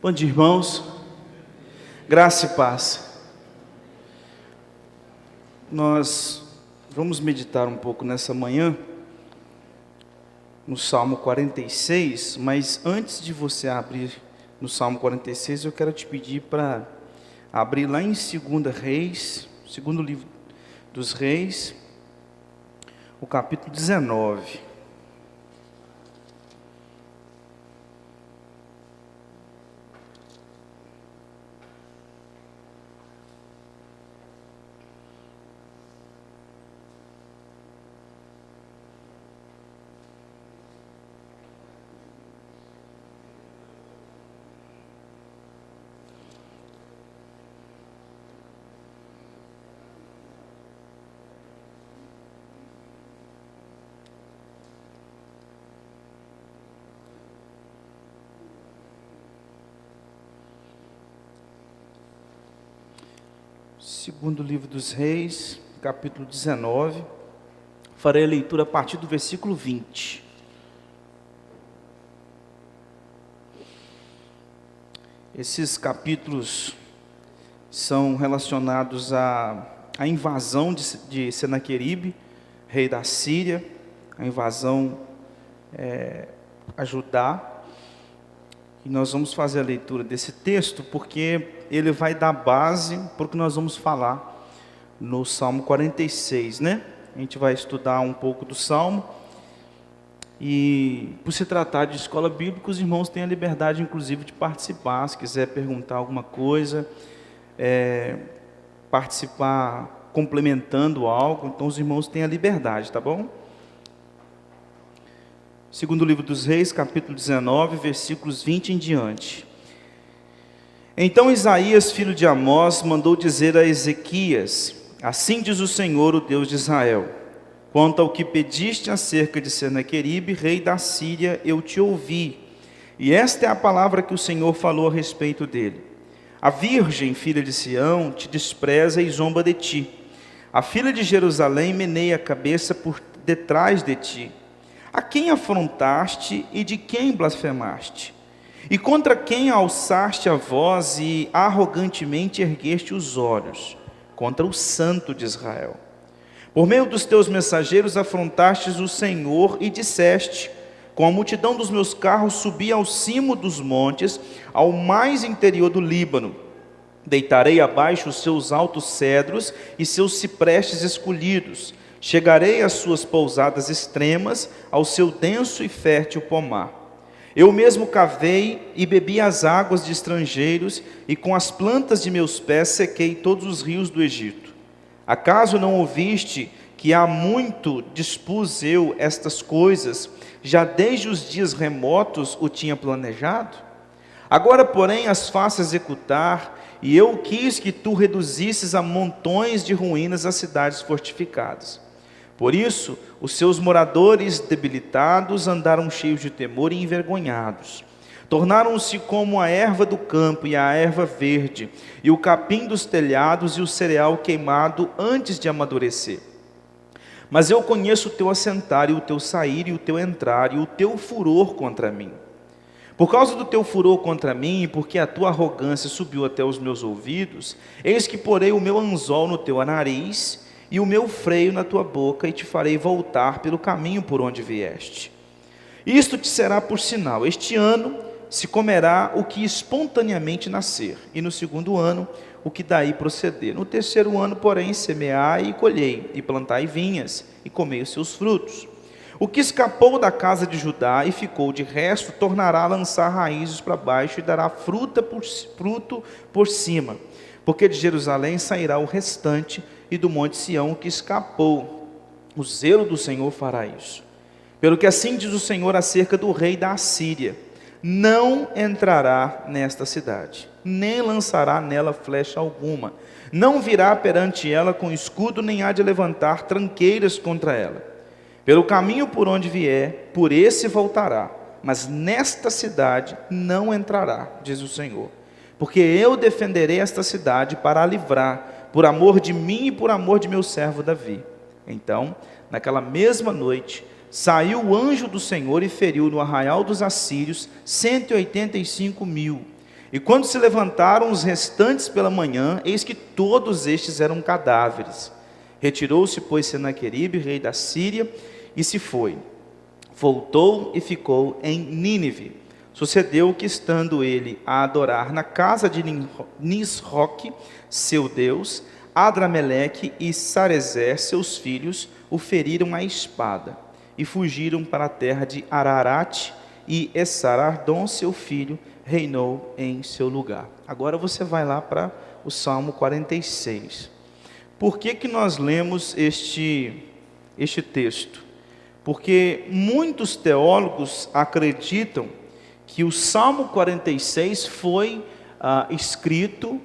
Bom dia, irmãos. Graça e paz. Nós vamos meditar um pouco nessa manhã no Salmo 46, mas antes de você abrir no Salmo 46, eu quero te pedir para abrir lá em 2 Reis, segundo livro dos Reis, o capítulo 19. Segundo livro dos Reis, capítulo 19, farei a leitura a partir do versículo 20. Esses capítulos são relacionados à invasão de Senaqueribe, rei da Síria, a invasão a Judá. E nós vamos fazer a leitura desse texto porque ele vai dar base para o que nós vamos falar no Salmo 46, né? A gente vai estudar um pouco do Salmo. E por se tratar de escola bíblica, os irmãos têm a liberdade, inclusive, de participar. Se quiser perguntar alguma coisa, participar complementando algo, então os irmãos têm a liberdade, tá bom? Segundo livro dos Reis, capítulo 19, versículos 20 em diante. Então Isaías, filho de Amós, mandou dizer a Ezequias: assim diz o Senhor, o Deus de Israel: quanto ao que pediste acerca de Senaqueribe, rei da Síria, eu te ouvi, e esta é a palavra que o Senhor falou a respeito dele. A virgem, filha de Sião, te despreza e zomba de ti. A filha de Jerusalém meneia a cabeça por detrás de ti. A quem afrontaste e de quem blasfemaste? E contra quem alçaste a voz e arrogantemente ergueste os olhos? Contra o Santo de Israel. Por meio dos teus mensageiros afrontastes o Senhor e disseste: com a multidão dos meus carros subi ao cimo dos montes, ao mais interior do Líbano. Deitarei abaixo os seus altos cedros e seus ciprestes escolhidos. Chegarei às suas pousadas extremas, ao seu denso e fértil pomar. Eu mesmo cavei e bebi as águas de estrangeiros, e com as plantas de meus pés sequei todos os rios do Egito. Acaso não ouviste que há muito dispus eu estas coisas, já desde os dias remotos o tinha planejado? Agora, porém, as faço executar, e eu quis que tu reduzisses a montões de ruínas as cidades fortificadas. Por isso, os seus moradores debilitados andaram cheios de temor e envergonhados. Tornaram-se como a erva do campo e a erva verde, e o capim dos telhados e o cereal queimado antes de amadurecer. Mas eu conheço o teu assentar e o teu sair e o teu entrar e o teu furor contra mim. Por causa do teu furor contra mim, e porque a tua arrogância subiu até os meus ouvidos, eis que porei o meu anzol no teu nariz e o meu freio na tua boca, e te farei voltar pelo caminho por onde vieste. Isto te será por sinal: este ano se comerá o que espontaneamente nascer, e no segundo ano o que daí proceder. No terceiro ano, porém, semeai e colhei, e plantai vinhas, e comei os seus frutos. O que escapou da casa de Judá e ficou de resto, tornará a lançar raízes para baixo, e dará fruto por cima. Porque de Jerusalém sairá o restante, e do monte Sião o que escapou. O zelo do Senhor fará isso. Pelo que assim diz o Senhor acerca do rei da Assíria: não entrará nesta cidade, nem lançará nela flecha alguma, não virá perante ela com escudo, nem há de levantar tranqueiras contra ela. Pelo caminho por onde vier, por esse voltará, mas nesta cidade não entrará, diz o Senhor. Porque eu defenderei esta cidade para a livrar, por amor de mim e por amor de meu servo Davi. Então, naquela mesma noite, saiu o anjo do Senhor e feriu no arraial dos assírios 185.000. E quando se levantaram os restantes pela manhã, eis que todos estes eram cadáveres. Retirou-se, pois, Senaqueribe, rei da Síria, e se foi. Voltou e ficou em Nínive. Sucedeu que, estando ele a adorar na casa de Nisroque, seu deus, Adrameleque e Sarezer, seus filhos, o feriram à espada, e fugiram para a terra de Ararate, e Esarardon, seu filho, reinou em seu lugar. Agora você vai lá para o Salmo 46. Por que nós lemos este texto? Porque muitos teólogos acreditam que o Salmo 46 foi escrito,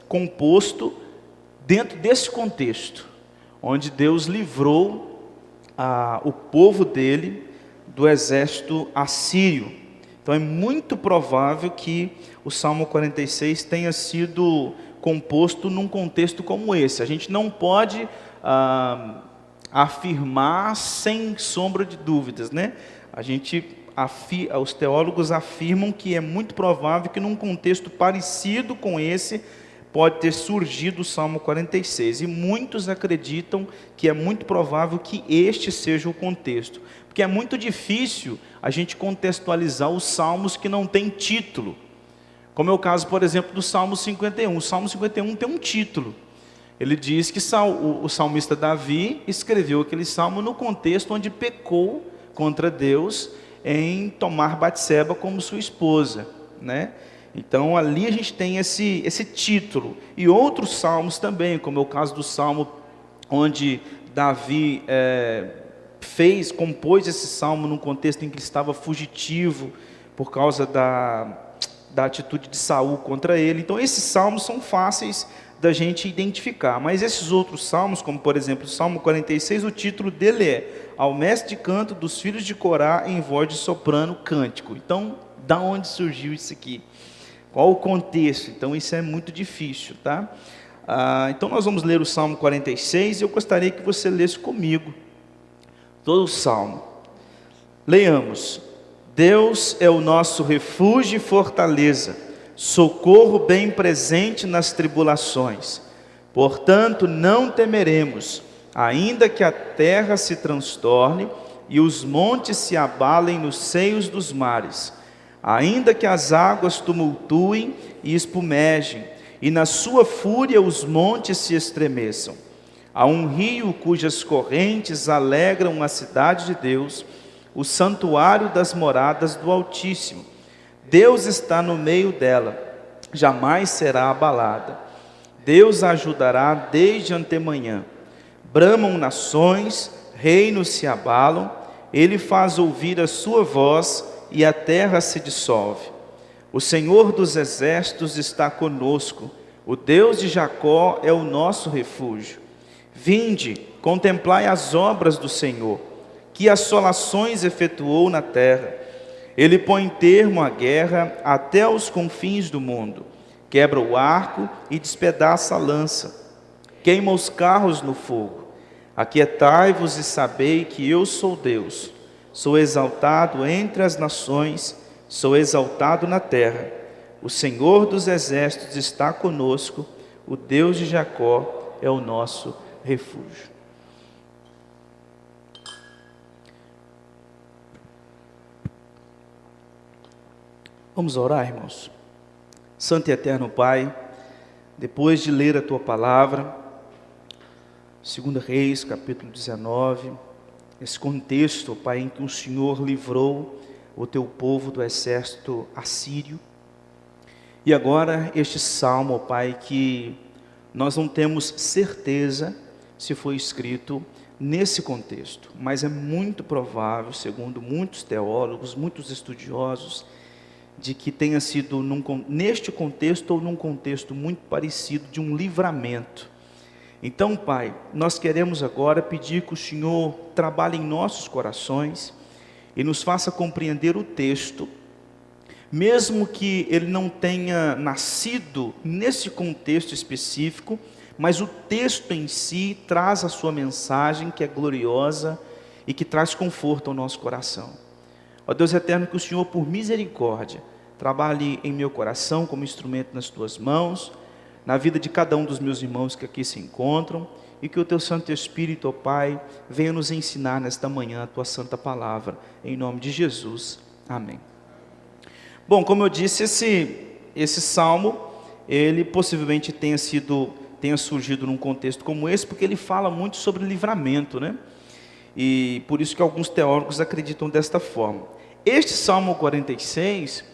composto dentro desse contexto, onde Deus livrou o povo dele do exército assírio. Então é muito provável que o Salmo 46 tenha sido composto num contexto como esse. A gente não pode afirmar sem sombra de dúvidas, né? Os teólogos afirmam que é muito provável que num contexto parecido com esse pode ter surgido o Salmo 46, e muitos acreditam que é muito provável que este seja o contexto, porque é muito difícil a gente contextualizar os salmos que não têm título, como é o caso, por exemplo, do Salmo 51. O Salmo 51 tem um título. Ele diz que o salmista Davi escreveu aquele salmo no contexto onde pecou contra Deus em tomar Batseba como sua esposa, né? Então ali a gente tem esse título, e outros salmos também, como é o caso do salmo onde Davi compôs esse salmo num contexto em que ele estava fugitivo por causa da atitude de Saul contra ele. Então esses salmos são fáceis da gente identificar, mas esses outros salmos, como por exemplo o Salmo 46, o título dele é Ao Mestre de Canto dos Filhos de Corá em voz de soprano cântico. Então, da onde surgiu isso aqui? Qual o contexto? Então isso é muito difícil, tá? Então nós vamos ler o Salmo 46, e eu gostaria que você lesse comigo todo o Salmo. Leiamos. Deus é o nosso refúgio e fortaleza, socorro bem presente nas tribulações. Portanto, não temeremos, ainda que a terra se transtorne e os montes se abalem nos seios dos mares, ainda que as águas tumultuem e espumejem, e na sua fúria os montes se estremeçam. Há um rio cujas correntes alegram a cidade de Deus, o santuário das moradas do Altíssimo. Deus está no meio dela, jamais será abalada. Deus a ajudará desde antemanhã. Bramam nações, reinos se abalam, ele faz ouvir a sua voz e a terra se dissolve. O Senhor dos exércitos está conosco, o Deus de Jacó é o nosso refúgio. Vinde, contemplai as obras do Senhor, que assolações efetuou na terra. Ele põe termo à guerra até os confins do mundo, quebra o arco e despedaça a lança, queima os carros no fogo. Aquietai-vos e sabei que eu sou Deus. Sou exaltado entre as nações, sou exaltado na terra. O Senhor dos exércitos está conosco, o Deus de Jacó é o nosso refúgio. Vamos orar, irmãos. Santo e eterno Pai, depois de ler a Tua palavra, 2 Reis, capítulo 19, esse contexto, Pai, em que o Senhor livrou o Teu povo do exército assírio, e agora este salmo, Pai, que nós não temos certeza se foi escrito nesse contexto, mas é muito provável, segundo muitos teólogos, muitos estudiosos, de que tenha sido neste contexto ou num contexto muito parecido de um livramento. Então, Pai, nós queremos agora pedir que o Senhor trabalhe em nossos corações e nos faça compreender o texto, mesmo que ele não tenha nascido nesse contexto específico, mas o texto em si traz a sua mensagem, que é gloriosa e que traz conforto ao nosso coração. Ó Deus eterno, que o Senhor, por misericórdia, trabalhe em meu coração como instrumento nas tuas mãos, na vida de cada um dos meus irmãos que aqui se encontram, e que o teu Santo Espírito, ó Pai, venha nos ensinar nesta manhã a tua santa palavra, em nome de Jesus, amém. Bom, como eu disse, esse salmo, ele possivelmente tenha surgido num contexto como esse, porque ele fala muito sobre livramento, né? E por isso que alguns teólogos acreditam desta forma. Este Salmo 46,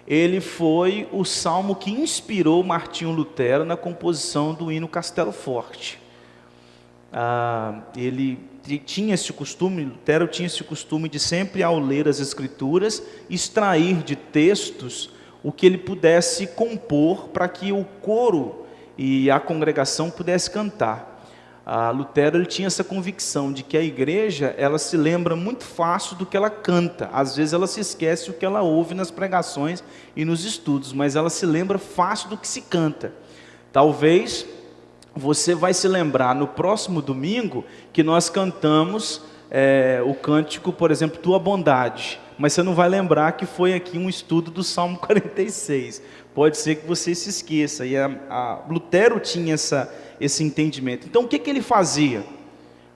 ele foi o salmo que inspirou Martinho Lutero na composição do hino Castelo Forte. Ele tinha esse costume, Lutero tinha esse costume de sempre, ao ler as Escrituras, extrair de textos o que ele pudesse compor para que o coro e a congregação pudesse cantar. Lutero ele tinha essa convicção de que a igreja ela se lembra muito fácil do que ela canta. Às vezes ela se esquece o que ela ouve nas pregações e nos estudos, mas ela se lembra fácil do que se canta. Talvez você vai se lembrar no próximo domingo que nós cantamos o cântico, por exemplo, Tua Bondade, mas você não vai lembrar que foi aqui um estudo do Salmo 46. Pode ser que você se esqueça. E Lutero tinha esse entendimento. Então o que ele fazia?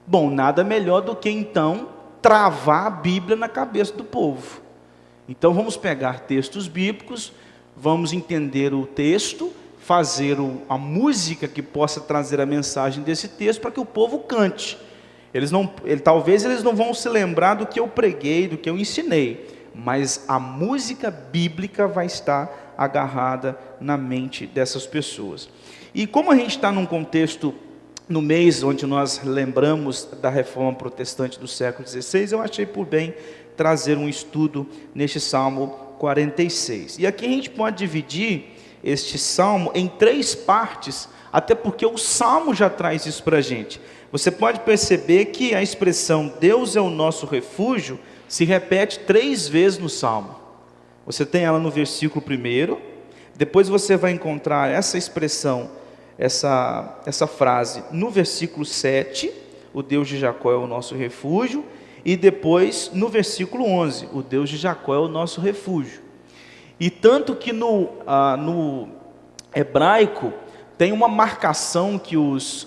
Bom, nada melhor do que então travar a Bíblia na cabeça do povo. Então vamos pegar textos bíblicos, vamos entender o texto, fazer a música que possa trazer a mensagem desse texto para que o povo cante. Talvez eles não vão se lembrar do que eu preguei, do que eu ensinei, mas a música bíblica vai estar agarrada na mente dessas pessoas. E como a gente está num contexto, no mês onde nós lembramos da Reforma Protestante do século XVI, eu achei por bem trazer um estudo neste Salmo 46. E aqui a gente pode dividir este Salmo em 3 partes, até porque o Salmo já traz isso para a gente. Você pode perceber que a expressão Deus é o nosso refúgio se repete 3 vezes no Salmo. Você tem ela no versículo 1, depois você vai encontrar essa expressão, essa frase no versículo 7, o Deus de Jacó é o nosso refúgio, e depois no versículo 11, o Deus de Jacó é o nosso refúgio. E tanto que no hebraico tem uma marcação que os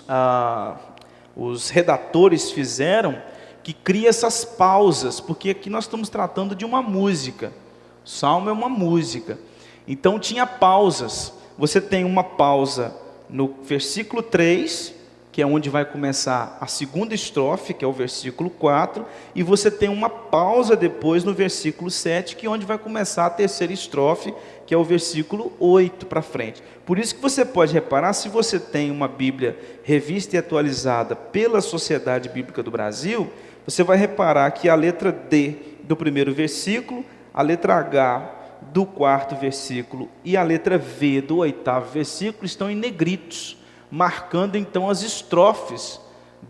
redatores fizeram, que cria essas pausas, porque aqui nós estamos tratando de uma música. O Salmo é uma música. Então tinha pausas. Você tem uma pausa no versículo 3, que é onde vai começar a segunda estrofe, que é o versículo 4, e você tem uma pausa depois no versículo 7, que é onde vai começar a terceira estrofe, que é o versículo 8 para frente. Por isso que você pode reparar, se você tem uma Bíblia revista e atualizada pela Sociedade Bíblica do Brasil, você vai reparar que a letra D do primeiro versículo, a letra H do quarto versículo e a letra V do oitavo versículo estão em negritos, marcando então as estrofes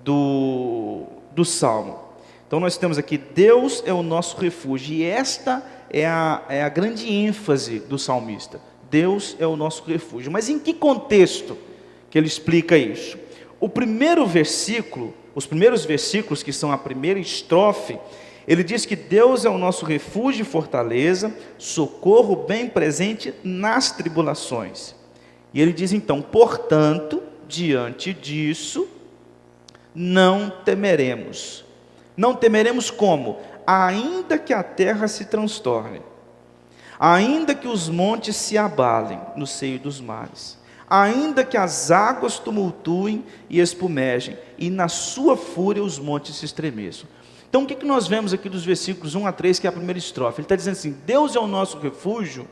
do Salmo. Então nós temos aqui, Deus é o nosso refúgio, e esta é a grande ênfase do salmista. Deus é o nosso refúgio. Mas em que contexto que ele explica isso? O primeiro versículo, os primeiros versículos, que são a primeira estrofe, ele diz que Deus é o nosso refúgio e fortaleza, socorro bem presente nas tribulações. E ele diz então, portanto, diante disso, não temeremos. Não temeremos como? Ainda que a terra se transtorne, ainda que os montes se abalem no seio dos mares, ainda que as águas tumultuem e espumejem, e na sua fúria os montes se estremeçam. Então o que nós vemos aqui dos versículos 1 a 3, que é a primeira estrofe? Ele está dizendo assim, Deus é o nosso refúgio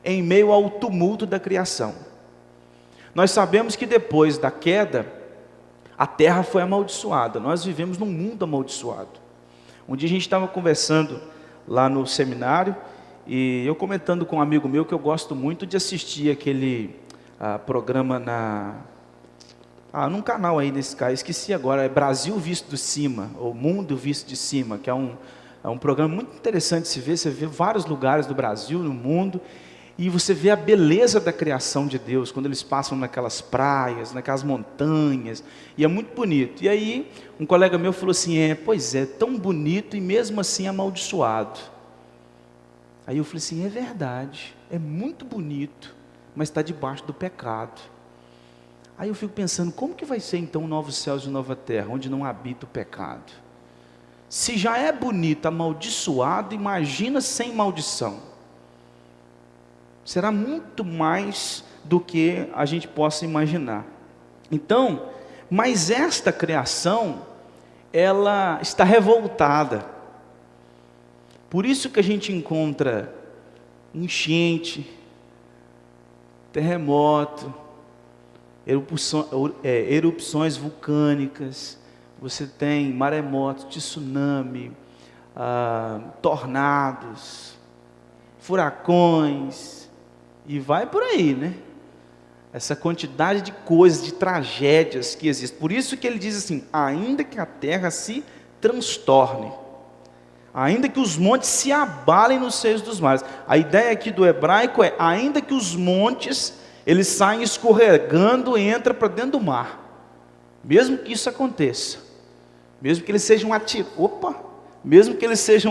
em meio ao tumulto da criação. Nós sabemos que depois da queda, a terra foi amaldiçoada, nós vivemos num mundo amaldiçoado. Um dia a gente estava conversando lá no seminário, e eu comentando com um amigo meu que eu gosto muito de assistir aquele programa num canal aí nesse cara, esqueci agora, é Brasil Visto de Cima, ou Mundo Visto de Cima, que é um programa muito interessante de se ver. Você vê vários lugares do Brasil, no mundo, e você vê a beleza da criação de Deus, quando eles passam naquelas praias, naquelas montanhas, e é muito bonito. E aí, um colega meu falou assim, pois é, tão bonito e mesmo assim amaldiçoado. Aí eu falei assim, é é muito bonito, mas está debaixo do pecado. Aí eu fico pensando, como que vai ser então novos céus e nova terra, onde não habita o pecado? Se já é bonito, amaldiçoado, imagina sem maldição. Será muito mais do que a gente possa imaginar. Então, mas esta criação, ela está revoltada. Por isso que a gente encontra enchente, terremoto, erupções vulcânicas, você tem maremotos, tsunami, tornados, furacões, e vai por aí, né? Essa quantidade de coisas, de tragédias que existem. Por isso que ele diz assim, ainda que a terra se transtorne, ainda que os montes se abalem nos seios dos mares. A ideia aqui do hebraico é, ainda que os montes, eles saem escorregando e entram para dentro do mar. Mesmo que isso aconteça, mesmo que eles sejam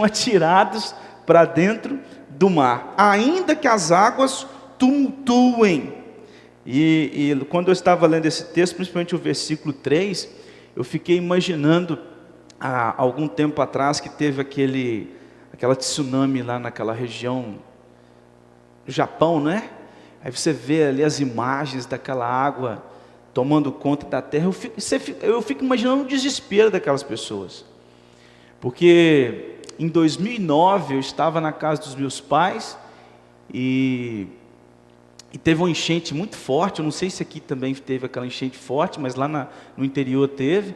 atirados para dentro do mar, ainda que as águas tumultuem. E quando eu estava lendo esse texto, principalmente o versículo 3, eu fiquei imaginando, há algum tempo atrás, que teve aquela tsunami lá naquela região do Japão, né? Aí você vê ali as imagens daquela água tomando conta da terra. Eu fico imaginando o desespero daquelas pessoas. Porque em 2009 eu estava na casa dos meus pais e teve uma enchente muito forte. Eu não sei se aqui também teve aquela enchente forte, mas lá no interior teve.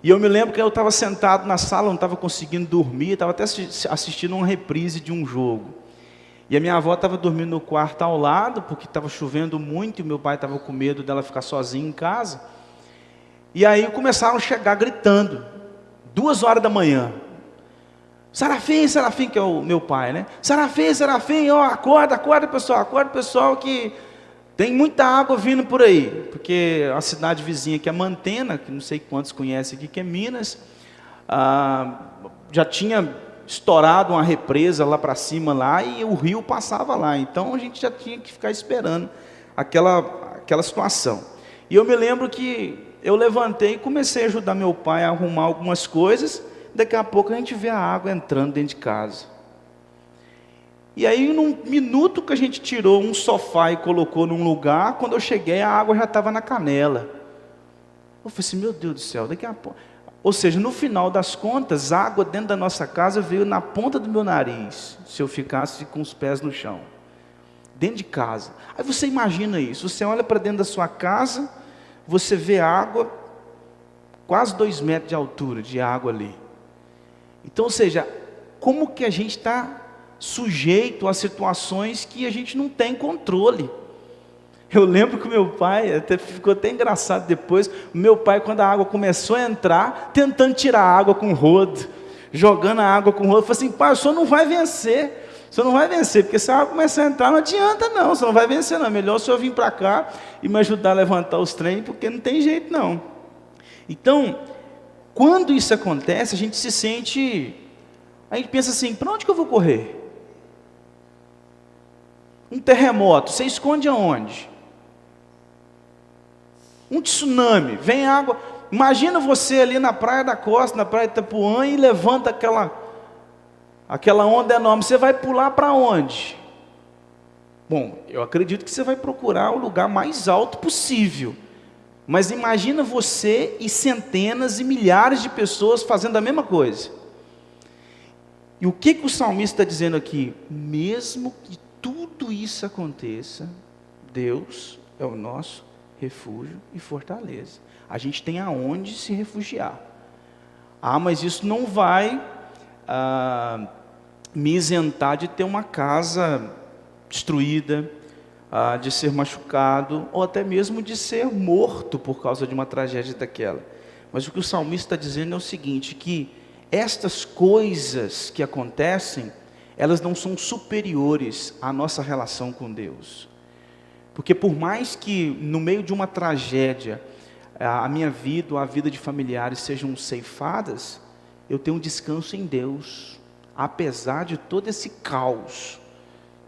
E eu me lembro que eu estava sentado na sala, não estava conseguindo dormir, estava até assistindo uma reprise de um jogo. E a minha avó estava dormindo no quarto ao lado, porque estava chovendo muito, e meu pai estava com medo dela ficar sozinha em casa. E aí começaram a chegar gritando, 2 horas da manhã. Serafim, que é o meu pai, né? Serafim, ó, acorda pessoal, que tem muita água vindo por aí. Porque a cidade vizinha aqui é Mantena, que não sei quantos conhecem aqui, que é Minas, já tinha estourado uma represa lá para cima lá, e o rio passava lá. Então a gente já tinha que ficar esperando aquela situação. E eu me lembro que eu levantei e comecei a ajudar meu pai a arrumar algumas coisas. Daqui a pouco a gente vê a água entrando dentro de casa. E aí, num minuto que a gente tirou um sofá e colocou num lugar, quando eu cheguei, a água já estava na canela. Eu falei assim, meu Deus do céu, daqui a pouco... Ou seja, no final das contas, a água dentro da nossa casa veio na ponta do meu nariz, se eu ficasse com os pés no chão. Dentro de casa. Aí você imagina isso, você olha para dentro da sua casa, você vê água, quase 2 metros de altura de água ali. Então, ou seja, como que a gente está sujeito a situações que a gente não tem controle? Eu lembro que o meu pai, ficou até engraçado depois, o meu pai, quando a água começou a entrar, tentando tirar a água com rodo, jogando a água com rodo, falou assim, pai, o senhor não vai vencer, porque se a água começar a entrar, não adianta não, o senhor não vai vencer não, é melhor o senhor vir para cá e me ajudar a levantar os trem, porque não tem jeito não. Então, quando isso acontece, a gente pensa assim, para onde que eu vou correr? Um terremoto, você esconde aonde? Um tsunami, vem água, imagina você ali na Praia da Costa, na Praia de Itapuã, e levanta aquela onda enorme, você vai pular para onde? Bom, eu acredito que você vai procurar o lugar mais alto possível, mas imagina você e centenas e milhares de pessoas fazendo a mesma coisa. E o que o salmista está dizendo aqui? Mesmo que tudo isso aconteça, Deus é o nosso refúgio e fortaleza. A gente tem aonde se refugiar. Mas isso não vai me isentar de ter uma casa destruída, de ser machucado, ou até mesmo de ser morto por causa de uma tragédia daquela. Mas o que o salmista está dizendo é o seguinte, que estas coisas que acontecem, elas não são superiores à nossa relação com Deus. Porque por mais que no meio de uma tragédia, a minha vida ou a vida de familiares sejam ceifadas, eu tenho um descanso em Deus, apesar de todo esse caos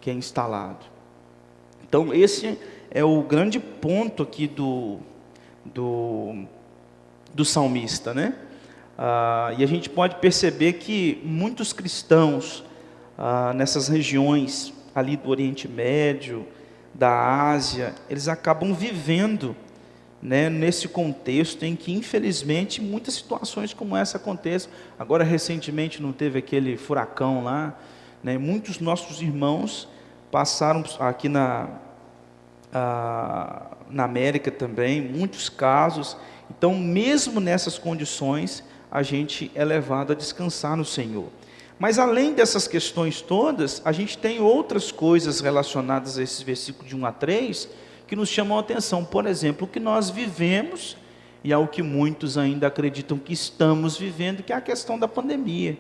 que é instalado. Então esse é o grande ponto aqui do salmista, né? E a gente pode perceber que muitos cristãos nessas regiões ali do Oriente Médio, da Ásia, eles acabam vivendo, né, nesse contexto em que infelizmente muitas situações como essa acontecem. Agora recentemente não teve aquele furacão lá, né? Muitos nossos irmãos passaram aqui na América também, muitos casos. Então mesmo nessas condições a gente é levado a descansar no Senhor. Mas além dessas questões todas, a gente tem outras coisas relacionadas a esses versículos de 1 a 3, que nos chamam a atenção. Por exemplo, o que nós vivemos, e é o que muitos ainda acreditam que estamos vivendo, que é a questão da pandemia,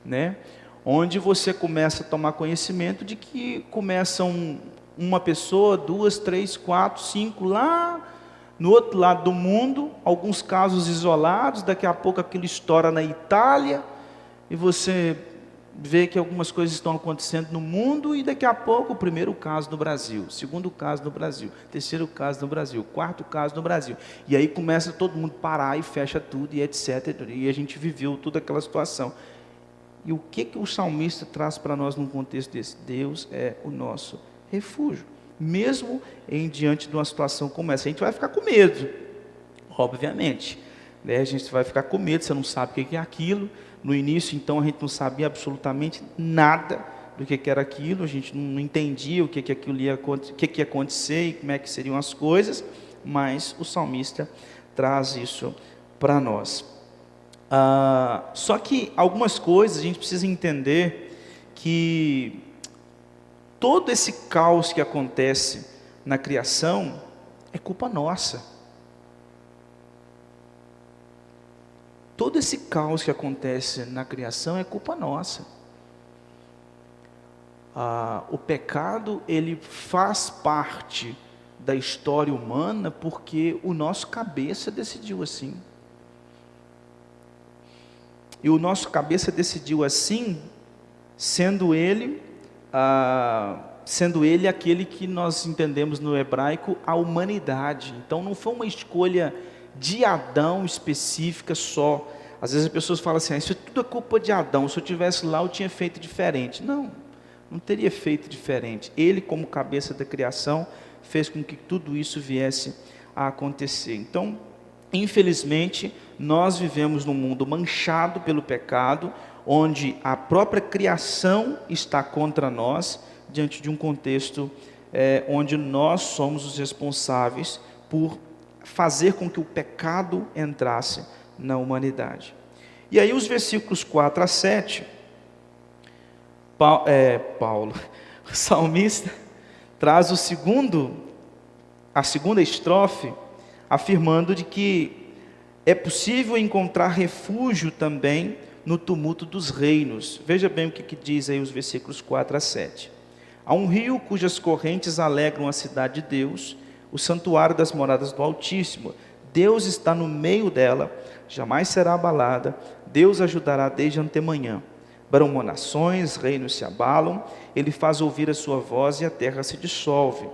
né? Onde você começa a tomar conhecimento de que começam uma pessoa, 2, 3, 4, 5, lá no outro lado do mundo, alguns casos isolados, daqui a pouco aquilo estoura na Itália, e você vê que algumas coisas estão acontecendo no mundo, e daqui a pouco o primeiro caso no Brasil, o segundo caso no Brasil, terceiro caso no Brasil, quarto caso no Brasil, e aí começa todo mundo parar e fecha tudo, e etc, e a gente viveu toda aquela situação. E o que o salmista traz para nós num contexto desse? Deus é o nosso refúgio, mesmo em diante de uma situação como essa. A gente vai ficar com medo, obviamente, né? A gente vai ficar com medo, você não sabe o que é aquilo. No início, então, a gente não sabia absolutamente nada do que era aquilo, a gente não entendia o que aquilo ia acontecer e como é que seriam as coisas, mas o salmista traz isso para nós. Só que algumas coisas a gente precisa entender, que todo esse caos que acontece na criação é culpa nossa. Todo esse caos que acontece na criação é culpa nossa. O pecado, ele faz parte da história humana porque o nosso cabeça decidiu assim. E o nosso cabeça decidiu assim, sendo ele aquele que nós entendemos no hebraico, a humanidade. Então não foi uma escolha de Adão específica só. Às vezes as pessoas falam assim, isso tudo é culpa de Adão, se eu estivesse lá eu tinha feito diferente. Não teria feito diferente. Ele, como cabeça da criação, fez com que tudo isso viesse a acontecer. Então, infelizmente, nós vivemos num mundo manchado pelo pecado, onde a própria criação está contra nós, diante de um contexto onde nós somos os responsáveis por fazer com que o pecado entrasse na humanidade. E aí os versículos 4 a 7, o salmista traz a segunda estrofe, afirmando de que é possível encontrar refúgio também no tumulto dos reinos. Veja bem o que diz aí os versículos 4 a 7. Há um rio cujas correntes alegram a cidade de Deus, o santuário das moradas do Altíssimo. Deus está no meio dela, jamais será abalada. Deus ajudará desde antemanhã. Bramam nações, reinos se abalam, ele faz ouvir a sua voz e a terra se dissolve.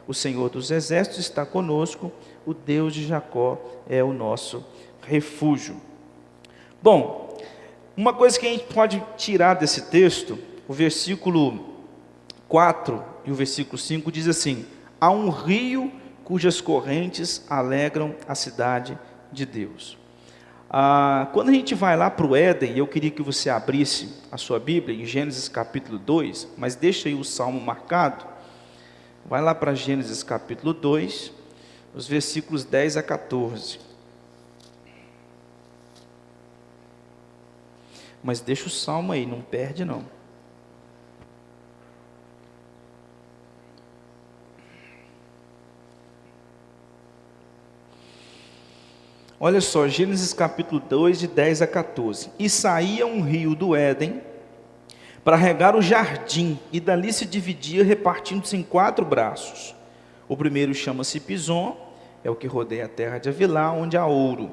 O Senhor dos exércitos está conosco, o Deus de Jacó é o nosso refúgio. Bom, uma coisa que a gente pode tirar desse texto, o versículo 4 e o versículo 5 diz assim: há um rio cujas correntes alegram a cidade de Deus. Quando a gente vai lá para o Éden, eu queria que você abrisse a sua Bíblia em Gênesis capítulo 2, mas deixa aí o Salmo marcado. Vai lá para Gênesis capítulo 2, os versículos 10 a 14. Mas deixa o Salmo aí, não perde não. Olha só, Gênesis capítulo 2, de 10 a 14. E saía um rio do Éden para regar o jardim, e dali se dividia, repartindo-se em 4 braços. O primeiro chama-se Pison, é o que rodeia a terra de Avilá, onde há ouro.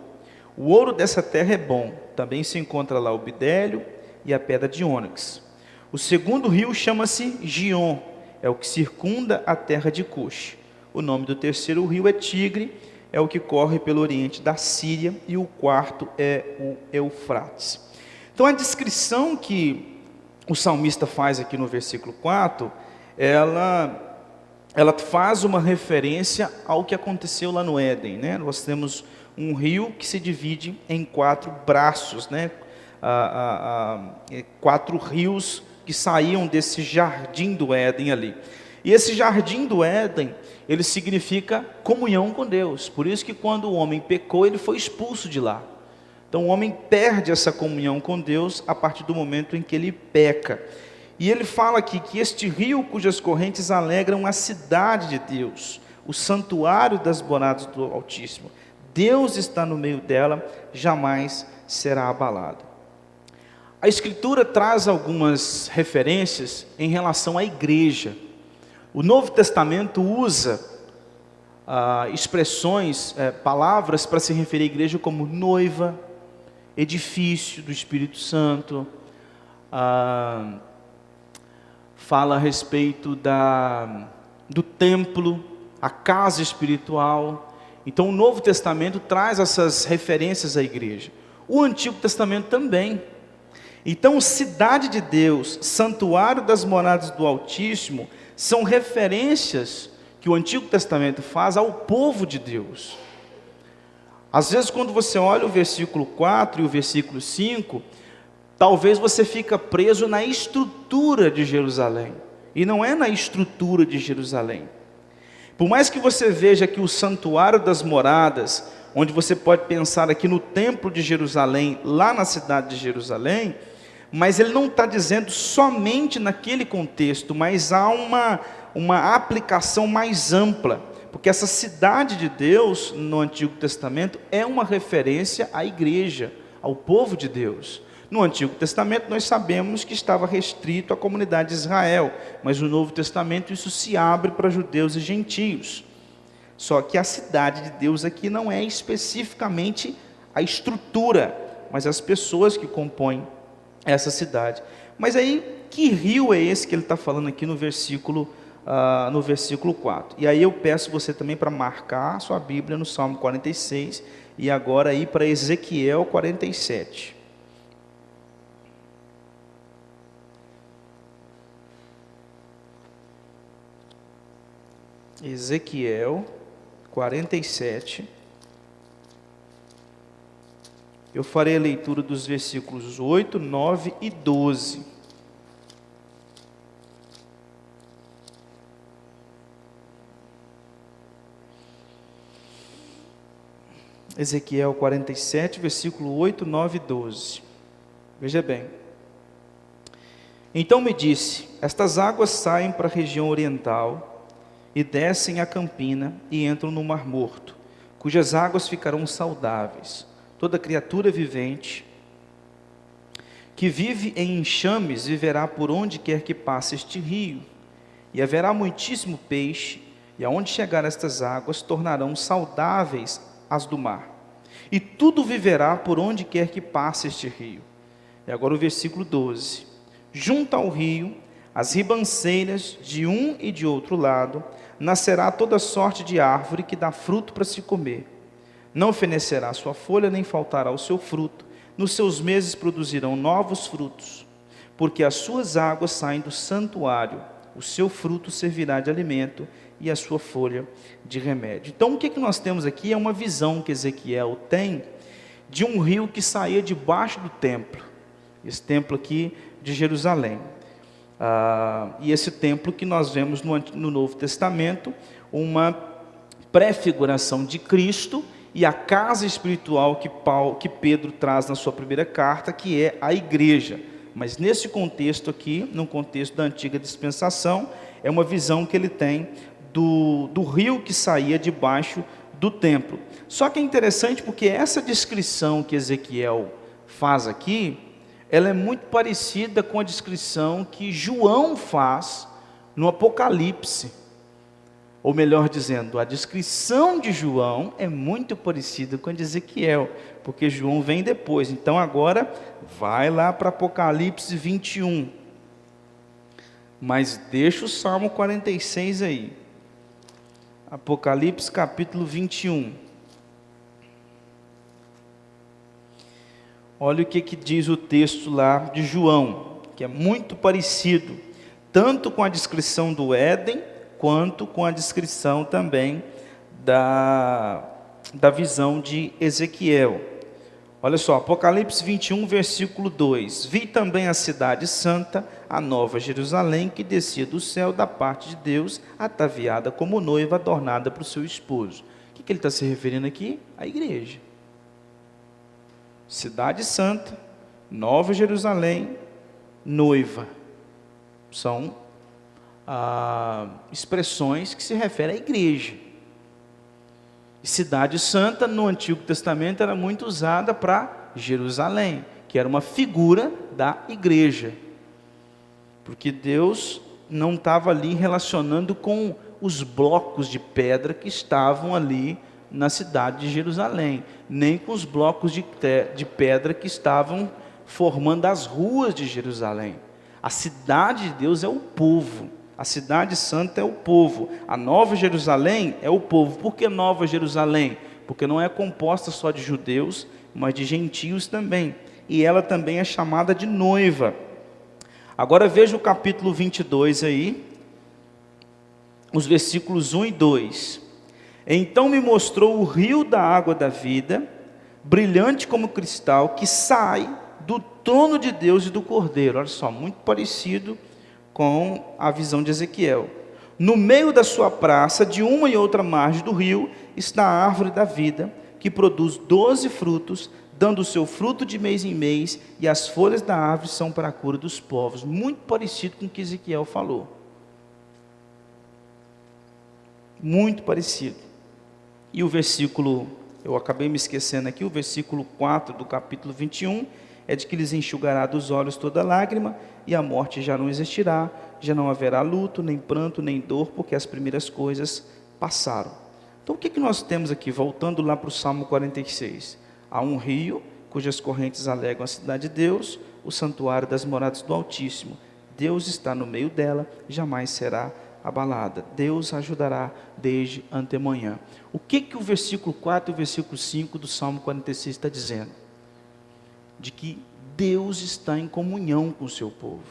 O ouro dessa terra é bom, também se encontra lá o bidélio e a pedra de ônix. O segundo rio chama-se Gion, é o que circunda a terra de Cush. O nome do terceiro rio é Tigre, é o que corre pelo oriente da Síria, e o quarto é o Eufrates. Então a descrição que o salmista faz aqui no versículo 4, ela faz uma referência ao que aconteceu lá no Éden, né? Nós temos um rio que se divide em 4 braços, né? 4 rios que saíam desse jardim do Éden ali. E esse jardim do Éden, ele significa comunhão com Deus. Por isso que quando o homem pecou, ele foi expulso de lá. Então o homem perde essa comunhão com Deus a partir do momento em que ele peca. E ele fala aqui que este rio cujas correntes alegram a cidade de Deus, o santuário das moradas do Altíssimo. Deus está no meio dela, jamais será abalado. A Escritura traz algumas referências em relação à igreja. O Novo Testamento usa expressões, palavras para se referir à igreja como noiva, edifício do Espírito Santo, fala a respeito do templo, a casa espiritual. Então o Novo Testamento traz essas referências à igreja. O Antigo Testamento também. Então cidade de Deus, santuário das moradas do Altíssimo, são referências que o Antigo Testamento faz ao povo de Deus. Às vezes quando você olha o versículo 4 e o versículo 5, talvez você fica preso na estrutura de Jerusalém, e não é na estrutura de Jerusalém. Por mais que você veja que o santuário das moradas, onde você pode pensar aqui no templo de Jerusalém, lá na cidade de Jerusalém, mas ele não está dizendo somente naquele contexto, mas há uma aplicação mais ampla, porque essa cidade de Deus no Antigo Testamento é uma referência à igreja, ao povo de Deus. No Antigo Testamento nós sabemos que estava restrito à comunidade de Israel, mas no Novo Testamento isso se abre para judeus e gentios. Só que a cidade de Deus aqui não é especificamente a estrutura, mas as pessoas que compõem essa cidade. Mas aí, que rio é esse que ele está falando aqui no versículo 4? E aí eu peço você também para marcar a sua Bíblia no Salmo 46, e agora aí para Ezequiel 47. Ezequiel 47. Eu farei a leitura dos versículos 8, 9 e 12. Ezequiel 47, versículo 8, 9 e 12. Veja bem. Então me disse: estas águas saem para a região oriental e descem a campina e entram no Mar Morto, cujas águas ficarão saudáveis. Toda criatura vivente que vive em enxames viverá por onde quer que passe este rio, e haverá muitíssimo peixe, e aonde chegar estas águas tornarão saudáveis as do mar, e tudo viverá por onde quer que passe este rio. E agora o versículo 12: junto ao rio, as ribanceiras de um e de outro lado, nascerá toda sorte de árvore que dá fruto para se comer. Não fenecerá a sua folha, nem faltará o seu fruto. Nos seus meses produzirão novos frutos, porque as suas águas saem do santuário. O seu fruto servirá de alimento e a sua folha de remédio. Então o que nós temos aqui é uma visão que Ezequiel tem de um rio que saía debaixo do templo. Esse templo aqui de Jerusalém. E esse templo que nós vemos no Novo Testamento, uma prefiguração de Cristo e a casa espiritual que Pedro traz na sua primeira carta, que é a igreja. Mas nesse contexto aqui, no contexto da antiga dispensação, é uma visão que ele tem do rio que saía debaixo do templo. Só que é interessante porque essa descrição que Ezequiel faz aqui, ela é muito parecida com a descrição que João faz no Apocalipse. Ou melhor dizendo, a descrição de João é muito parecida com a de Ezequiel, porque João vem depois. Então agora, vai lá para Apocalipse 21. Mas deixa o Salmo 46 aí. Apocalipse capítulo 21. Olha o que diz o texto lá de João, que é muito parecido, tanto com a descrição do Éden, quanto com a descrição também da visão de Ezequiel. Olha só, Apocalipse 21, versículo 2. Vi também a cidade santa, a nova Jerusalém, que descia do céu da parte de Deus, ataviada como noiva adornada para o seu esposo. O que ele está se referindo aqui? A igreja. Cidade santa, nova Jerusalém, noiva. São expressões que se referem à igreja. Cidade santa, no Antigo Testamento, era muito usada para Jerusalém, que era uma figura da igreja. Porque Deus não estava ali relacionando com os blocos de pedra que estavam ali na cidade de Jerusalém, nem com os blocos de pedra que estavam formando as ruas de Jerusalém. A cidade de Deus é o povo. A cidade santa é o povo. A nova Jerusalém é o povo. Por que nova Jerusalém? Porque não é composta só de judeus, mas de gentios também. E ela também é chamada de noiva. Agora veja o capítulo 22 aí, os versículos 1 e 2. Então me mostrou o rio da água da vida, brilhante como cristal, que sai do trono de Deus e do Cordeiro. Olha só, muito parecido com a visão de Ezequiel. No meio da sua praça, de uma e outra margem do rio, está a árvore da vida, que produz 12 frutos, dando o seu fruto de mês em mês, e as folhas da árvore são para a cura dos povos. Muito parecido com o que Ezequiel falou. Muito parecido. E o versículo, eu acabei me esquecendo aqui, o versículo 4 do capítulo 21, é de que lhes enxugará dos olhos toda lágrima, e a morte já não existirá, já não haverá luto, nem pranto, nem dor, porque as primeiras coisas passaram. Então o que nós temos aqui, voltando lá para o Salmo 46? Há um rio, cujas correntes alegam a cidade de Deus, o santuário das moradas do Altíssimo. Deus está no meio dela, jamais será abalada. Deus ajudará desde antemanhã. O que o versículo 4 e o versículo 5 do Salmo 46 está dizendo? De que Deus está em comunhão com o seu povo.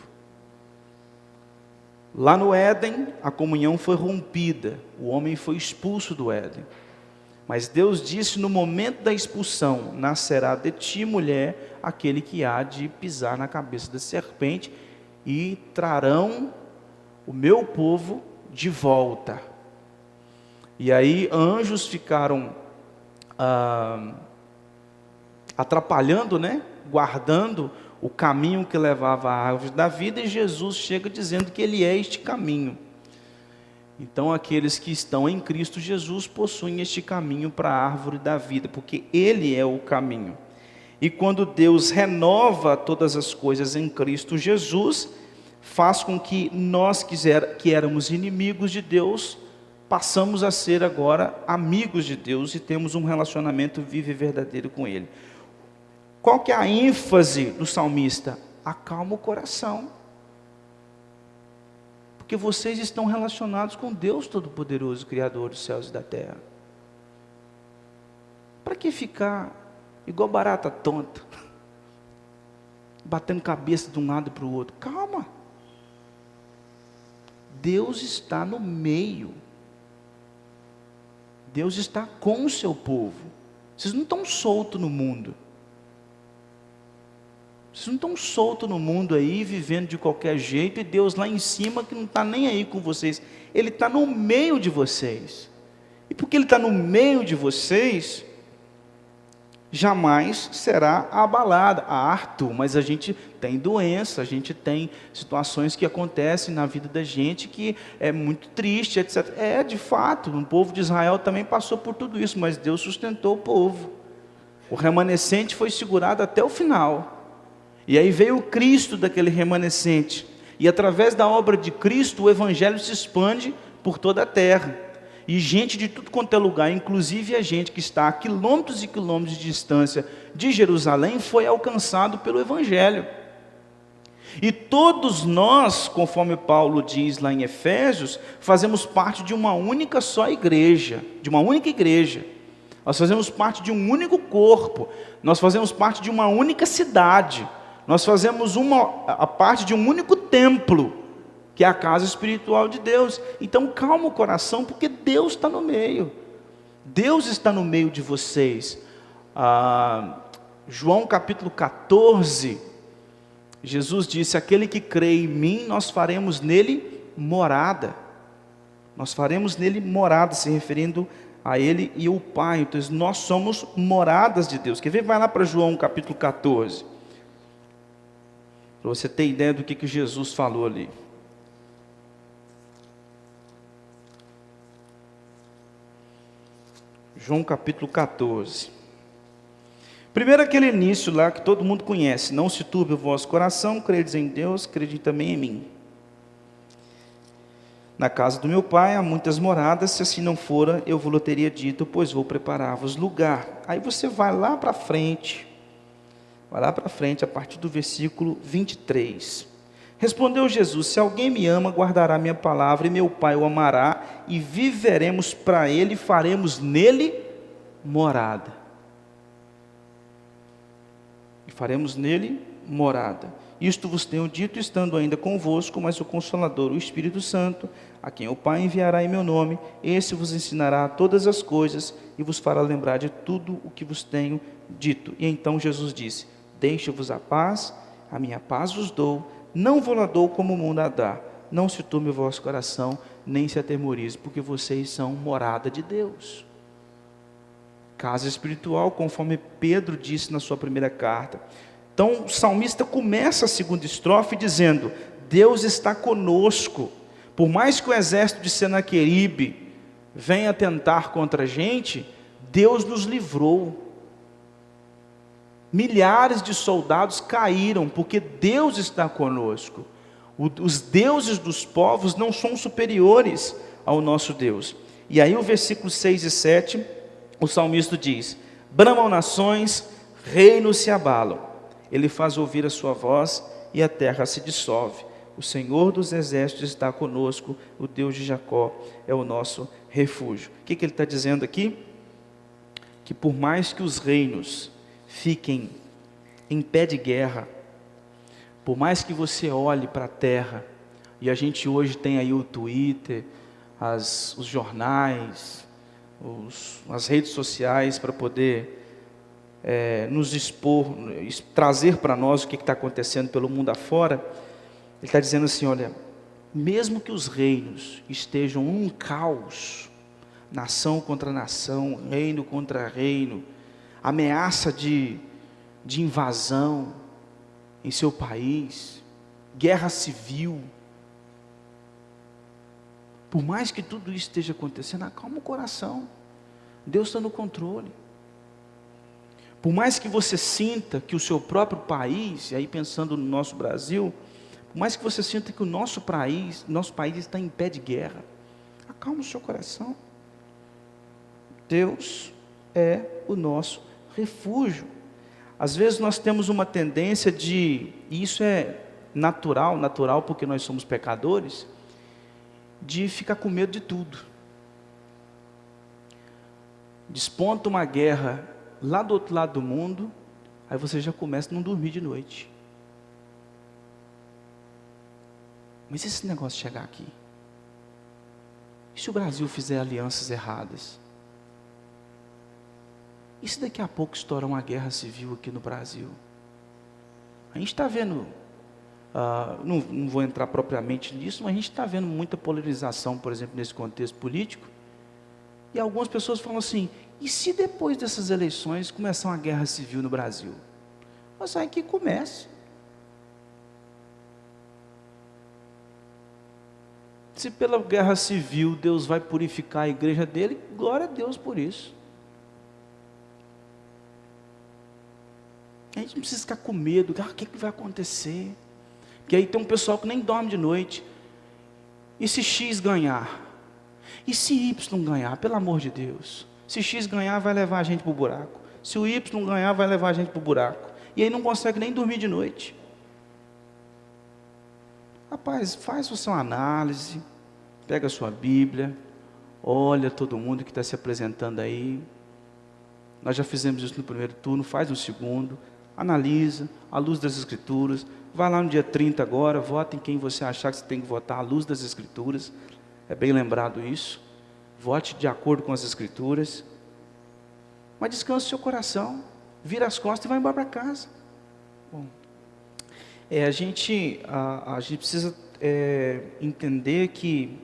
Lá no Éden, a comunhão foi rompida, o homem foi expulso do Éden. Mas Deus disse no momento da expulsão: nascerá de ti, mulher, aquele que há de pisar na cabeça da serpente, e trarão o meu povo de volta. E aí anjos ficaram atrapalhando, guardando o caminho que levava à árvore da vida, e Jesus chega dizendo que ele é este caminho. Então aqueles que estão em Cristo Jesus possuem este caminho para a árvore da vida, porque ele é o caminho. E quando Deus renova todas as coisas em Cristo Jesus, faz com que nós que éramos inimigos de Deus, passamos a ser agora amigos de Deus e temos um relacionamento vivo e verdadeiro com Ele. Qual que é a ênfase do salmista? Acalma o coração. Porque vocês estão relacionados com Deus Todo-Poderoso, Criador dos céus e da terra. Para que ficar igual barata tonta, batendo cabeça de um lado para o outro? Calma. Deus está no meio. Deus está com o seu povo. Vocês não estão soltos no mundo. Vocês não estão soltos no mundo aí, vivendo de qualquer jeito, e Deus lá em cima que não está nem aí com vocês. Ele está no meio de vocês. E porque Ele está no meio de vocês, jamais será abalada. Arthur, mas a gente tem doença, a gente tem situações que acontecem na vida da gente que é muito triste, etc. De fato, o povo de Israel também passou por tudo isso, mas Deus sustentou o povo. O remanescente foi segurado até o final. E aí veio o Cristo daquele remanescente. E através da obra de Cristo, o Evangelho se expande por toda a terra. E gente de tudo quanto é lugar, inclusive a gente que está a quilômetros e quilômetros de distância de Jerusalém, foi alcançado pelo Evangelho. E todos nós, conforme Paulo diz lá em Efésios, fazemos parte de uma única só igreja, de uma única igreja. Nós fazemos parte de um único corpo, nós fazemos parte de uma única cidade, nós fazemos a parte de um único templo, que é a casa espiritual de Deus. Então calma o coração, porque Deus está no meio. Deus está no meio de vocês. João capítulo 14, Jesus disse: aquele que crê em mim, nós faremos nele morada. Nós faremos nele morada, se referindo a ele e o Pai. Então nós somos moradas de Deus. Quer ver? Vai lá para João capítulo 14, para você ter ideia do que Jesus falou ali. João capítulo 14. Primeiro aquele início lá que todo mundo conhece: não se turbe o vosso coração, credes em Deus, crede também em mim. Na casa do meu pai há muitas moradas, se assim não fora, eu vos teria dito, pois vou preparar-vos lugar. Aí você vai lá para frente, a partir do versículo 23. Respondeu Jesus: se alguém me ama, guardará minha palavra, e meu Pai o amará, e viveremos para ele, e faremos nele morada. Isto vos tenho dito, estando ainda convosco, mas o Consolador, o Espírito Santo, a quem o Pai enviará em meu nome, esse vos ensinará todas as coisas, e vos fará lembrar de tudo o que vos tenho dito. E então Jesus disse: deixo-vos a paz, a minha paz vos dou, não vou lá dou como o mundo a dá. Não se turbe o vosso coração, nem se atemorize, porque vocês são morada de Deus. Casa espiritual, conforme Pedro disse na sua primeira carta. Então o salmista começa a segunda estrofe dizendo: Deus está conosco. Por mais que o exército de Senaqueribe venha tentar contra a gente, Deus nos livrou. Milhares de soldados caíram, porque Deus está conosco. Os deuses dos povos não são superiores ao nosso Deus. E aí o versículo 6 e 7, o salmista diz: bramam nações, reinos se abalam. Ele faz ouvir a sua voz e a terra se dissolve. O Senhor dos exércitos está conosco, o Deus de Jacó é o nosso refúgio. O que ele está dizendo aqui? Que por mais que os reinos fiquem em pé de guerra, por mais que você olhe para a terra, e a gente hoje tem aí o Twitter, os jornais, as redes sociais para poder nos expor, trazer para nós o que está acontecendo pelo mundo afora. Ele está dizendo assim: olha, mesmo que os reinos estejam num caos, nação contra nação, reino contra reino, ameaça de invasão em seu país, guerra civil, por mais que tudo isso esteja acontecendo, acalma o coração, Deus está no controle. Por mais que você sinta que o seu próprio país, e aí pensando no nosso Brasil, por mais que você sinta que o nosso país está em pé de guerra, acalma o seu coração. Deus é o nosso refúgio. Às vezes nós temos uma tendência e isso é natural porque nós somos pecadores, de ficar com medo de tudo. Desponta uma guerra lá do outro lado do mundo, aí você já começa a não dormir de noite. Mas e se esse negócio chegar aqui? E se o Brasil fizer alianças erradas? E se daqui a pouco estourar uma guerra civil aqui no Brasil? A gente está vendo, não vou entrar propriamente nisso, mas a gente está vendo muita polarização, por exemplo, nesse contexto político. E algumas pessoas falam assim: e se depois dessas eleições começar uma guerra civil no Brasil? Mas aí que comece. Se pela guerra civil Deus vai purificar a igreja dele, glória a Deus por isso. A gente não precisa ficar com medo, o que vai acontecer? Porque aí tem um pessoal que nem dorme de noite. E se X ganhar? E se Y ganhar? Pelo amor de Deus. Se X ganhar, vai levar a gente para o buraco. Se o Y ganhar, vai levar a gente para o buraco. E aí não consegue nem dormir de noite. Rapaz, faz você uma análise, pega a sua Bíblia, olha todo mundo que está se apresentando aí. Nós já fizemos isso no primeiro turno, faz no segundo, analisa, à luz das Escrituras. Vai lá no dia 30 agora, vota em quem você achar que você tem que votar à luz das Escrituras. É bem lembrado isso. Vote de acordo com as Escrituras. Mas descanse o seu coração, vira as costas e vai embora para casa. Bom, a gente precisa entender que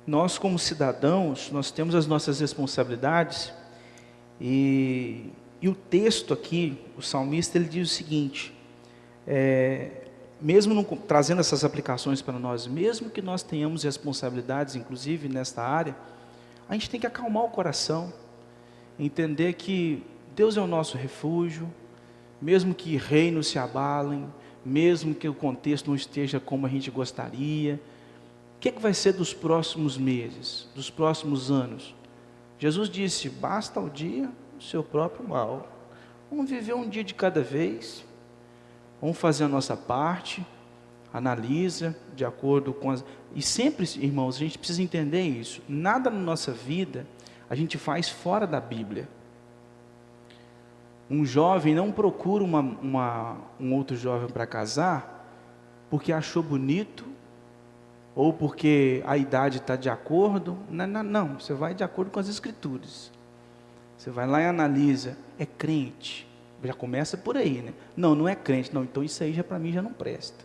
nós como cidadãos, nós temos as nossas responsabilidades, e o texto aqui, o salmista, ele diz o seguinte, mesmo trazendo essas aplicações para nós, mesmo que nós tenhamos responsabilidades, inclusive nesta área, a gente tem que acalmar o coração, entender que Deus é o nosso refúgio, mesmo que reinos se abalem, mesmo que o contexto não esteja como a gente gostaria. O que vai ser dos próximos meses, dos próximos anos? Jesus disse, basta o dia o seu próprio mal. Vamos viver um dia de cada vez, vamos fazer a nossa parte, analisa de acordo com as... E sempre, irmãos, a gente precisa entender isso, nada na nossa vida a gente faz fora da Bíblia. Um jovem não procura um outro jovem para casar, porque achou bonito, ou porque a idade está de acordo. Não, você vai de acordo com as Escrituras. Você vai lá e analisa, é crente, já começa por aí, né? Não é crente, não, então isso aí já para mim já não presta.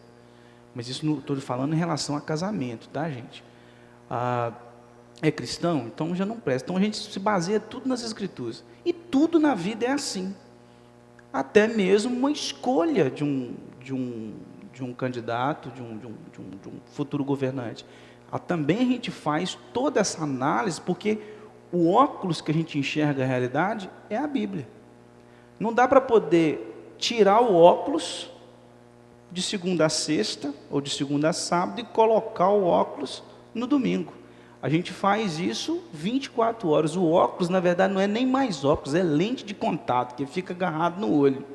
Mas isso não estou falando em relação a casamento, tá, gente? É cristão, então já não presta. Então a gente se baseia tudo nas Escrituras, e tudo na vida é assim, até mesmo uma escolha de um candidato, de um futuro governante. Também a gente faz toda essa análise, porque o óculos que a gente enxerga a realidade é a Bíblia. Não dá para poder tirar o óculos de segunda a sexta, ou de segunda a sábado, e colocar o óculos no domingo. A gente faz isso 24 horas. O óculos, na verdade, não é nem mais óculos, é lente de contato, que fica agarrado no olho.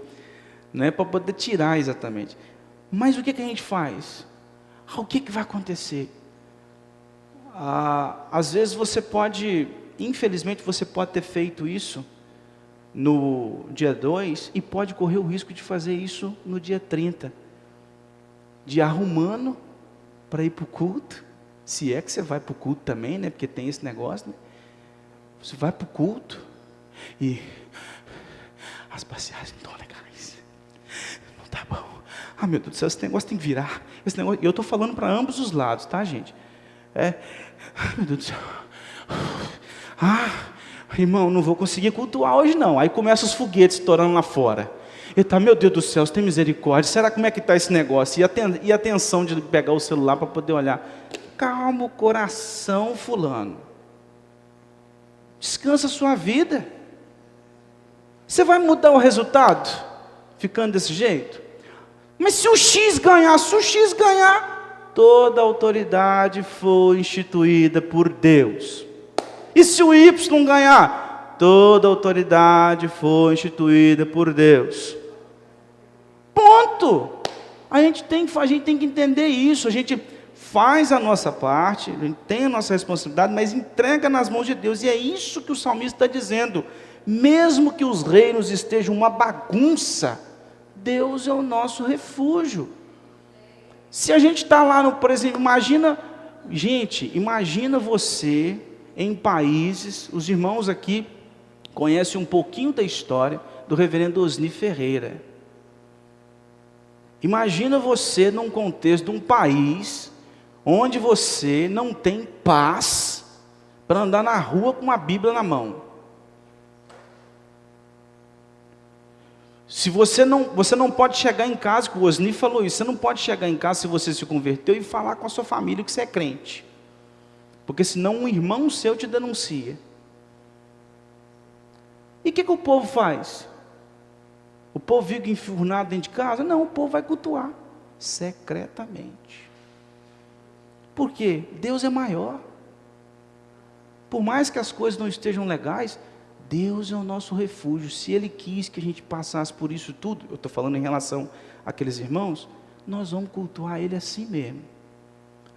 Não é para poder tirar exatamente. Mas o que a gente faz? O que vai acontecer? Às vezes você pode, infelizmente você pode ter feito isso no dia 2 e pode correr o risco de fazer isso no dia 30. De arrumando para ir para o culto, se é que você vai para o culto também, né? Porque tem esse negócio, né? Você vai para o culto e as passeagens não estão legais, não está bom. Meu Deus do céu, esse negócio tem que virar. Esse negócio, eu estou falando para ambos os lados, tá, gente? Meu Deus do céu. Irmão, não vou conseguir cultuar hoje não. Aí começam os foguetes estourando lá fora. Meu Deus do céu, você tem misericórdia. Será como é que está esse negócio? E a tensão de pegar o celular para poder olhar. Calma o coração, fulano. Descansa a sua vida. Você vai mudar o resultado ficando desse jeito? Mas se o X ganhar, toda a autoridade foi instituída por Deus. E se o Y ganhar, toda a autoridade foi instituída por Deus. Ponto. A gente tem que entender isso. A gente faz a nossa parte, a gente tem a nossa responsabilidade, mas entrega nas mãos de Deus. E é isso que o salmista está dizendo. Mesmo que os reinos estejam uma bagunça, Deus é o nosso refúgio. Se a gente está lá, por exemplo, imagina você em países, os irmãos aqui conhecem um pouquinho da história do reverendo Osni Ferreira. Imagina você num contexto de um país onde você não tem paz para andar na rua com uma Bíblia na mão. Se você não pode chegar em casa, que o Osni falou isso, você não pode chegar em casa se você se converteu e falar com a sua família que você é crente. Porque senão um irmão seu te denuncia. E o que o povo faz? O povo fica enfurnado dentro de casa? Não, o povo vai cultuar secretamente. Por quê? Deus é maior. Por mais que as coisas não estejam legais, Deus é o nosso refúgio. Se Ele quis que a gente passasse por isso tudo, eu estou falando em relação àqueles irmãos, nós vamos cultuar Ele assim mesmo.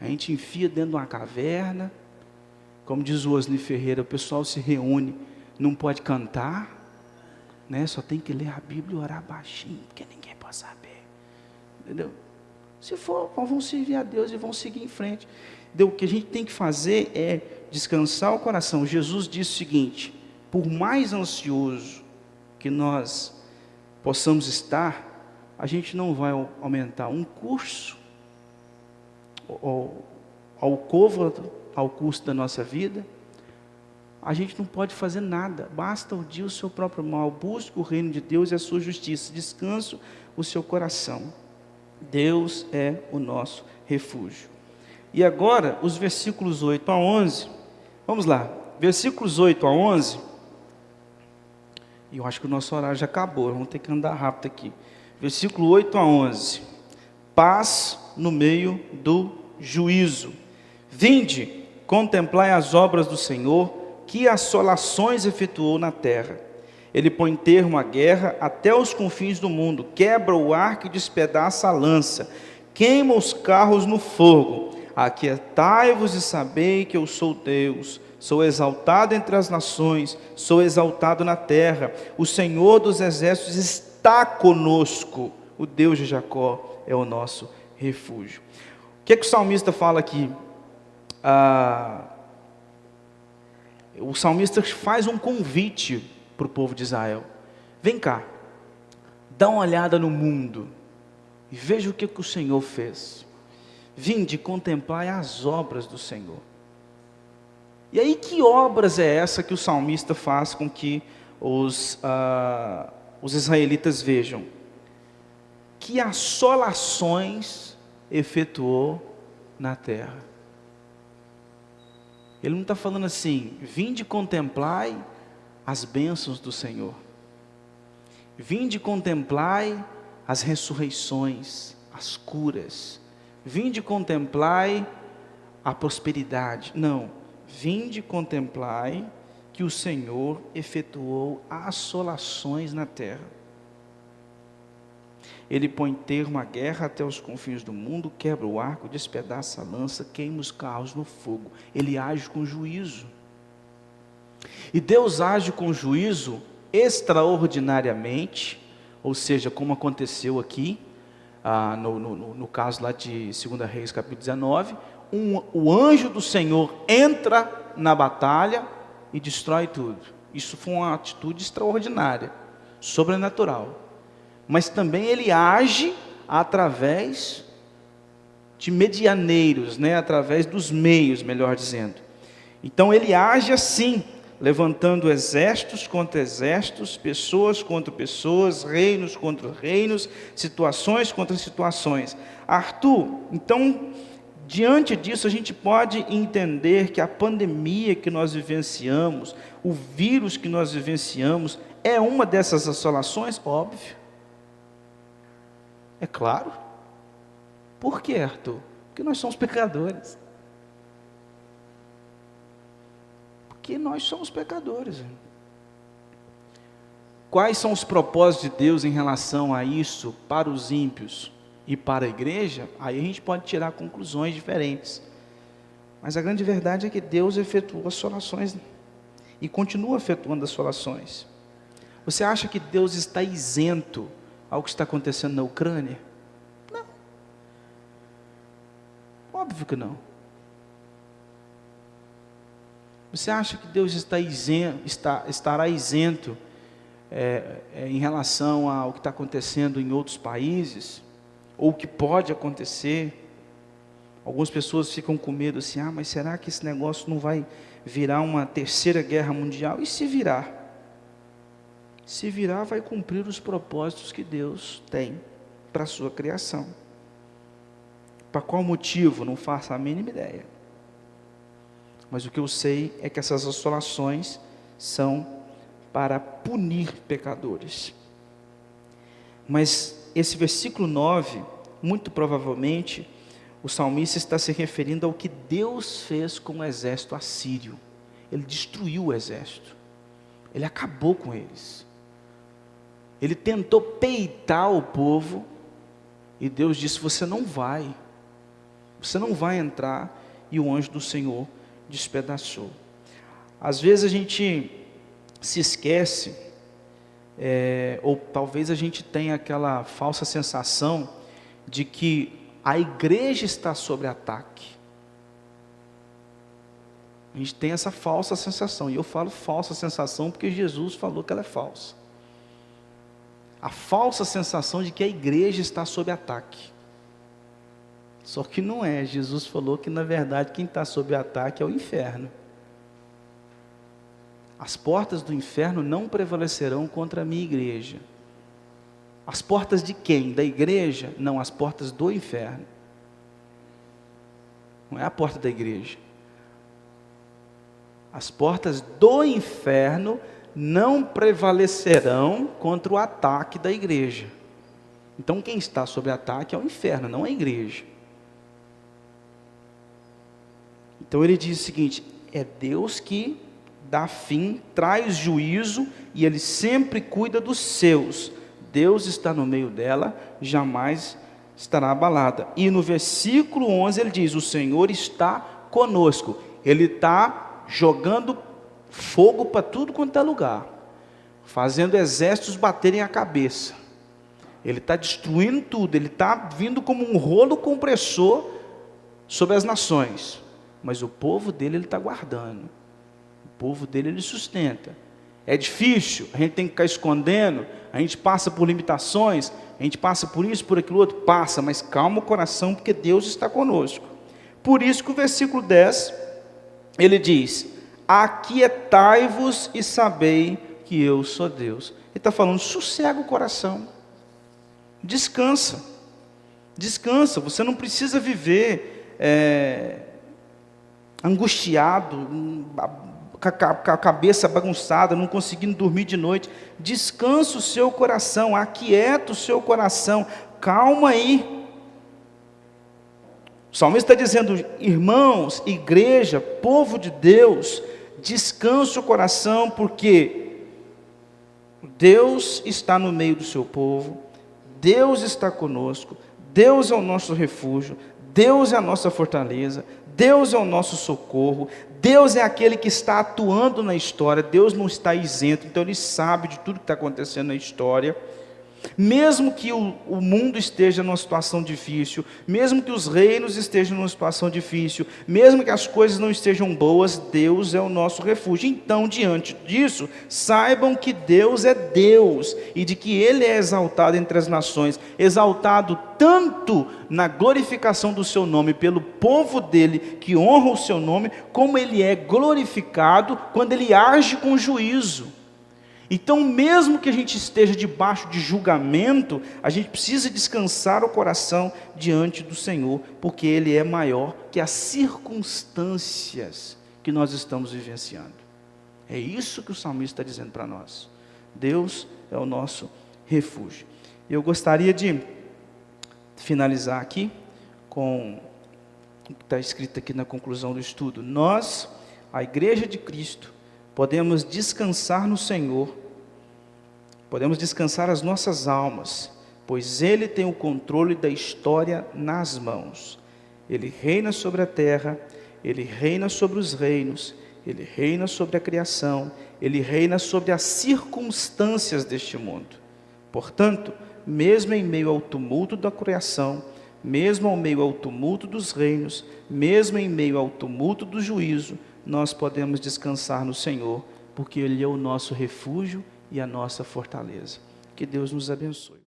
A gente enfia dentro de uma caverna, como diz o Osni Ferreira, o pessoal se reúne, não pode cantar, né? Só tem que ler a Bíblia e orar baixinho, porque ninguém pode saber, entendeu? Se for, vão servir a Deus e vão seguir em frente. O que a gente tem que fazer é descansar o coração. Jesus disse o seguinte: por mais ansioso que nós possamos estar, a gente não vai aumentar um curso, ou alcova ao custo da nossa vida. A gente não pode fazer nada, basta odiar o seu próprio mal, busque o reino de Deus e a sua justiça, descanso o seu coração. Deus é o nosso refúgio. E agora, os versículos 8 a 11, vamos lá, versículos 8 a 11, e eu acho que o nosso horário já acabou, vamos ter que andar rápido aqui. Versículo 8 a 11, paz no meio do juízo. Vinde, contemplai as obras do Senhor, que assolações efetuou na terra. Ele põe termo à guerra até os confins do mundo, quebra o arco e despedaça a lança, queima os carros no fogo. Aquietai-vos e sabei que eu sou Deus, sou exaltado entre as nações, sou exaltado na terra. O Senhor dos exércitos está conosco, o Deus de Jacó é o nosso refúgio. O que o salmista fala aqui? O salmista faz um convite para o povo de Israel: vem cá, dá uma olhada no mundo e veja o que o Senhor fez. Vinde contemplar as obras do Senhor. E aí, que obras é essa que o salmista faz com que os israelitas vejam? Que assolações efetuou na terra. Ele não está falando assim: vinde contemplai as bênçãos do Senhor, vinde contemplai as ressurreições, as curas, vinde contemplai a prosperidade. Não, vinde contemplai que o Senhor efetuou assolações na terra. Ele põe termo à guerra até os confins do mundo, quebra o arco, despedaça a lança, queima os carros no fogo. Ele age com juízo. E Deus age com juízo extraordinariamente, ou seja, como aconteceu aqui, no caso lá de 2 Reis capítulo 19, o anjo do Senhor entra na batalha e destrói tudo. Isso foi uma atitude extraordinária, sobrenatural. Mas também ele age através de medianeiros, né? Através dos meios, melhor dizendo. Então ele age assim, levantando exércitos contra exércitos, pessoas contra pessoas, reinos contra reinos, situações contra situações. Arthur, então, diante disso a gente pode entender que a pandemia que nós vivenciamos, o vírus que nós vivenciamos, é uma dessas assolações? Óbvio. É claro. Por que, Arthur? Porque nós somos pecadores. Porque nós somos pecadores. Quais são os propósitos de Deus em relação a isso para os ímpios e para a igreja? Aí a gente pode tirar conclusões diferentes. Mas a grande verdade é que Deus efetuou assolações e continua efetuando assolações. Você acha que Deus está isento ao que está acontecendo na Ucrânia? Não. Óbvio que não. Você acha que Deus estará isento em relação ao que está acontecendo em outros países? Ou o que pode acontecer? Algumas pessoas ficam com medo assim: mas será que esse negócio não vai virar uma terceira guerra mundial? E se virar? Se virar, vai cumprir os propósitos que Deus tem para a sua criação. Para qual motivo? Não faço a mínima ideia. Mas o que eu sei é que essas assolações são para punir pecadores. Mas esse versículo 9, muito provavelmente, o salmista está se referindo ao que Deus fez com o exército assírio. Ele destruiu o exército. Ele acabou com eles. Ele tentou peitar o povo E Deus disse: você não vai entrar. E o anjo do Senhor despedaçou. Às vezes a gente se esquece, ou talvez a gente tenha aquela falsa sensação de que a igreja está sob ataque. A gente tem essa falsa sensação, e eu falo falsa sensação porque Jesus falou que ela é falsa. A falsa sensação de que a igreja está sob ataque. Só que não é. Jesus falou que na verdade quem está sob ataque é o inferno. As portas do inferno não prevalecerão contra a minha igreja. As portas de quem? Da igreja? Não, as portas do inferno. Não é a porta da igreja. As portas do inferno não prevalecerão contra o ataque da igreja. Então quem está sob ataque é o inferno, não a igreja. Então ele diz o seguinte: é Deus que dá fim, traz juízo, e Ele sempre cuida dos seus. Deus está no meio dela, jamais estará abalada. E no versículo 11 ele diz: o Senhor está conosco. Ele está jogando fogo para tudo quanto é lugar, fazendo exércitos baterem a cabeça. Ele está destruindo tudo, ele está vindo como um rolo compressor sobre as nações. Mas o povo dele ele está guardando. O povo dele ele sustenta. É difícil, a gente tem que ficar escondendo, a gente passa por limitações, a gente passa por isso, por aquilo outro, passa, mas calma o coração, porque Deus está conosco. Por isso que o versículo 10, ele diz: aquietai-vos e sabei que eu sou Deus. Ele está falando, sossega o coração, descansa, você não precisa viver angustiado, com a cabeça bagunçada, não conseguindo dormir de noite. Descansa o seu coração, aquieta o seu coração, calma aí. O salmista está dizendo: irmãos, igreja, povo de Deus, descansa o coração, porque Deus está no meio do seu povo, Deus está conosco, Deus é o nosso refúgio, Deus é a nossa fortaleza, Deus é o nosso socorro, Deus é aquele que está atuando na história, Deus não está isento, então Ele sabe de tudo que está acontecendo na história. Mesmo que o mundo esteja numa situação difícil, mesmo que os reinos estejam numa situação difícil, mesmo que as coisas não estejam boas, Deus é o nosso refúgio. Então, diante disso, saibam que Deus é Deus, e de que Ele é exaltado entre as nações, exaltado tanto na glorificação do seu nome pelo povo dele, que honra o seu nome, como Ele é glorificado quando Ele age com juízo. Então, mesmo que a gente esteja debaixo de julgamento, a gente precisa descansar o coração diante do Senhor, porque Ele é maior que as circunstâncias que nós estamos vivenciando. É isso que o salmista está dizendo para nós. Deus é o nosso refúgio. Eu gostaria de finalizar aqui com o que está escrito aqui na conclusão do estudo. Nós, a Igreja de Cristo, podemos descansar no Senhor, podemos descansar as nossas almas, pois Ele tem o controle da história nas mãos. Ele reina sobre a terra, Ele reina sobre os reinos, Ele reina sobre a criação, Ele reina sobre as circunstâncias deste mundo. Portanto, mesmo em meio ao tumulto da criação, mesmo ao meio ao tumulto dos reinos, mesmo em meio ao tumulto do juízo, nós podemos descansar no Senhor, porque Ele é o nosso refúgio e a nossa fortaleza. Que Deus nos abençoe.